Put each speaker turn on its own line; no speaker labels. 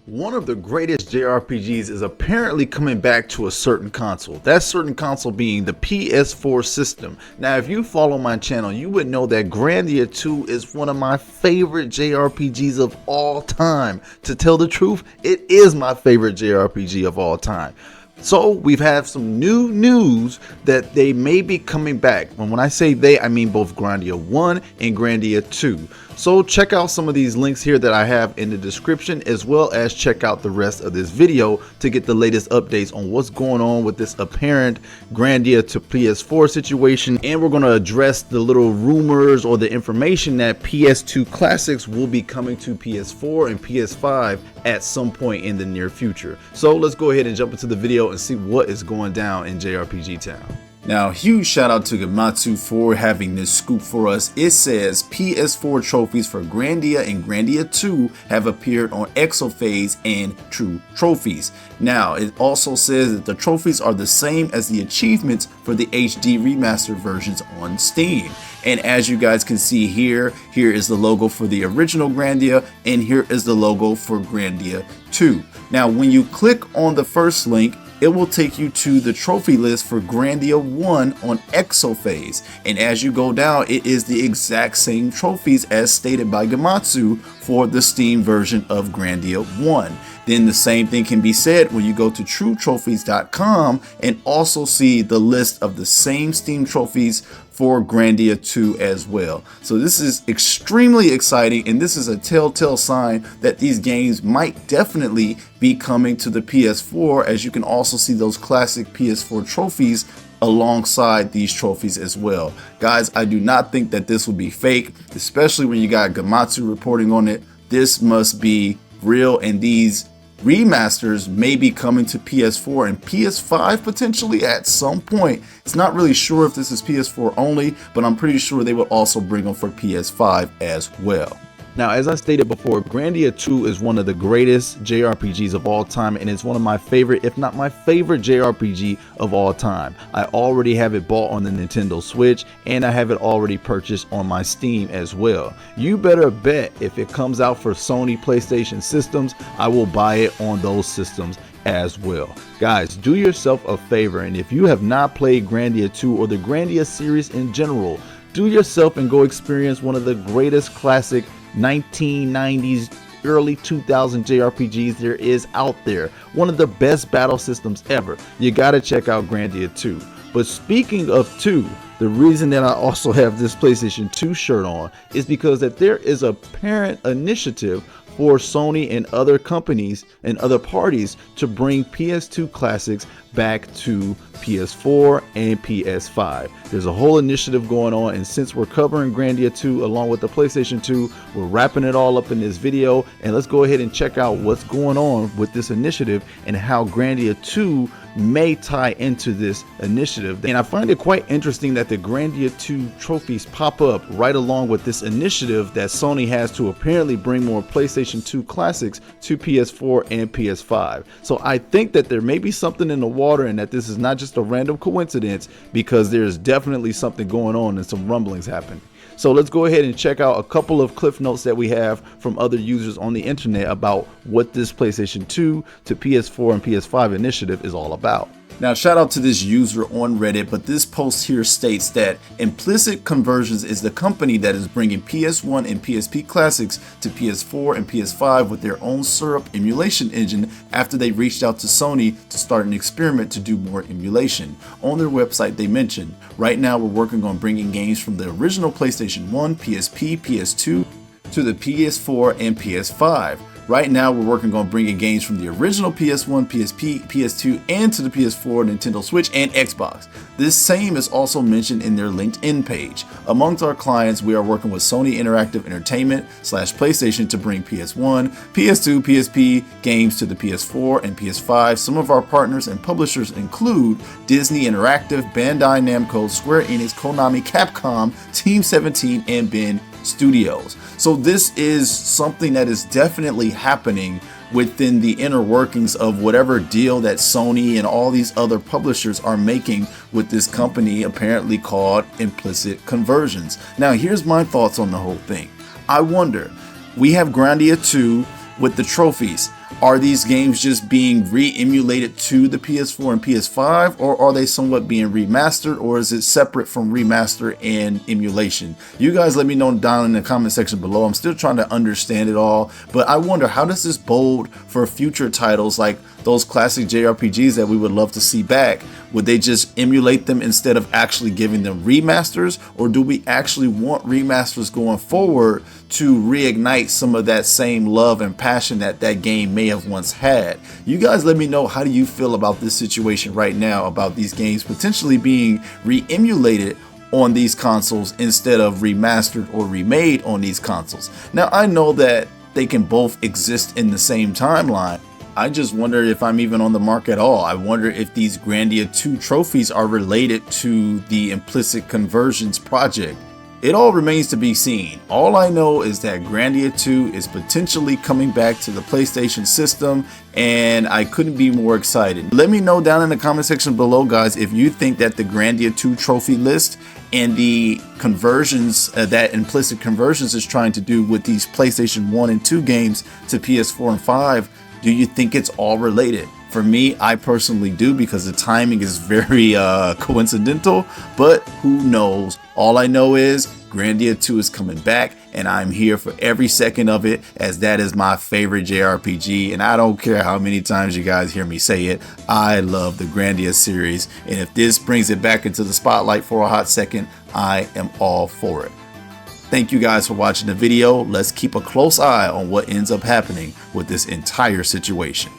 One of the greatest JRPGs is apparently coming back to a certain console. That certain console being the PS4 system. Now, if you follow my channel, you would know that Grandia II is one of my favorite JRPGs of all time. To tell the truth, it is my favorite JRPG of all time. So we've had some new news that they may be coming back. And when I say they, I mean both Grandia 1 and Grandia 2. So check out some of these links here that I have in the description, as well as check out the rest of this video to get the latest updates on what's going on with this apparent Grandia to PS4 situation. And we're going to address the little rumors or the information that PS2 classics will be coming to PS4 and PS5 at some point in the near future. So let's go ahead and jump into the video and see what is going down in JRPG Town.
Now, huge shout out to Gamatsu for having this scoop for us. It says PS4 trophies for Grandia and Grandia 2 have appeared on Exophase and True Trophies. Now, it also says that the trophies are the same as the achievements for the HD remastered versions on Steam. And as you guys can see here is the logo for the original Grandia, and here is the logo for Grandia 2. Now, when you click on the first link, it will take you to the trophy list for Grandia 1 on Exophase. And as you go down, it is the exact same trophies as stated by Gamatsu for the Steam version of Grandia 1. Then the same thing can be said when you go to TrueTrophies.com and also see the list of the same Steam trophies for Grandia 2 as well. So this is extremely exciting, and this is a telltale sign that these games might definitely be coming to the PS4, as you can also see those classic PS4 trophies alongside these trophies as well. Guys, I do not think that this will be fake, especially when you got Gamatsu reporting on it. This must be real, and these remasters may be coming to PS4 and PS5 potentially at some point. It's not really sure if this is PS4 only, but I'm pretty sure they will also bring them for PS5 as well.
Now, as I stated before, Grandia 2 is one of the greatest JRPGs of all time, and it's one of my favorite, if not my favorite JRPG of all time. I already have it bought on the Nintendo Switch, and I have it already purchased on my Steam as well. You better bet if it comes out for Sony PlayStation systems, I will buy it on those systems as well. Guys, do yourself a favor, and if you have not played Grandia 2 or the Grandia series in general, do yourself and go experience one of the greatest classic 1990s early 2000 JRPGs there is out there. One of the best battle systems ever. You gotta check out Grandia 2. But speaking of 2, the reason that I also have this PlayStation 2 shirt on is because that there is a parent initiative for Sony and other companies and other parties to bring PS2 classics back to PS4 and PS5. There's a whole initiative going on, and since we're covering Grandia 2 along with the PlayStation 2, we're wrapping it all up in this video, and let's go ahead and check out what's going on with this initiative and how Grandia 2 may tie into this initiative. And I find it quite interesting that the Grandia 2 trophies pop up right along with this initiative that Sony has to apparently bring more PlayStation 2 classics to PS4 and PS5. So I think that there may be something in the water, and that this is not just a random coincidence, because there's definitely something going on and some rumblings happen. So let's go ahead and check out a couple of cliff notes that we have from other users on the internet about what this PlayStation 2 to PS4 and PS5 initiative is all about.
Now, shout out to this user on Reddit, but this post here states that Implicit Conversions is the company that is bringing PS1 and PSP classics to PS4 and PS5 with their own syrup emulation engine after they reached out to Sony to start an experiment to do more emulation. On their website, they mentioned, right now we're working on bringing games from the original PlayStation 1, PSP, PS2 to the PS4 and PS5. Right now, we're working on bringing games from the original PS1, PSP, PS2, and to the PS4, Nintendo Switch, and Xbox. This same is also mentioned in their LinkedIn page. Amongst our clients, we are working with Sony Interactive Entertainment / PlayStation to bring PS1, PS2, PSP games to the PS4 and PS5. Some of our partners and publishers include Disney Interactive, Bandai Namco, Square Enix, Konami, Capcom, Team 17, and Ben Studios. So this is something that is definitely happening within the inner workings of whatever deal that Sony and all these other publishers are making with this company apparently called Implicit Conversions. Now, here's my thoughts on the whole thing. I wonder, we have Grandia 2 with the trophies. Are these games just being re-emulated to the PS4 and PS5, or are they somewhat being remastered, or is it separate from remaster and emulation? You guys let me know down in the comment section below. I'm still trying to understand it all, but I wonder, how does this bode for future titles like those classic JRPGs that we would love to see back? Would they just emulate them instead of actually giving them remasters, or do we actually want remasters going forward to reignite some of that same love and passion that that game may have once had? You guys let me know, how do you feel about this situation right now, about these games potentially being re-emulated on these consoles instead of remastered or remade on these consoles? Now, I know that they can both exist in the same timeline. I just wonder if I'm even on the mark at all. I wonder if these Grandia II trophies are related to the implicit conversions project. It all remains to be seen. All I know is that Grandia II is potentially coming back to the PlayStation system, and I couldn't be more excited. Let me know down in the comment section below, guys, if you think that the Grandia II trophy list and the conversions that implicit conversions is trying to do with these PlayStation 1 and 2 games to PS4 and 5, do you think it's all related? For me, I personally do, because the timing is very coincidental, but who knows? All I know is Grandia 2 is coming back, and I'm here for every second of it, as that is my favorite JRPG, and I don't care how many times you guys hear me say it. I love the Grandia series, and if this brings it back into the spotlight for a hot second, I am all for it. Thank you guys for watching the video. Let's keep a close eye on what ends up happening with this entire situation.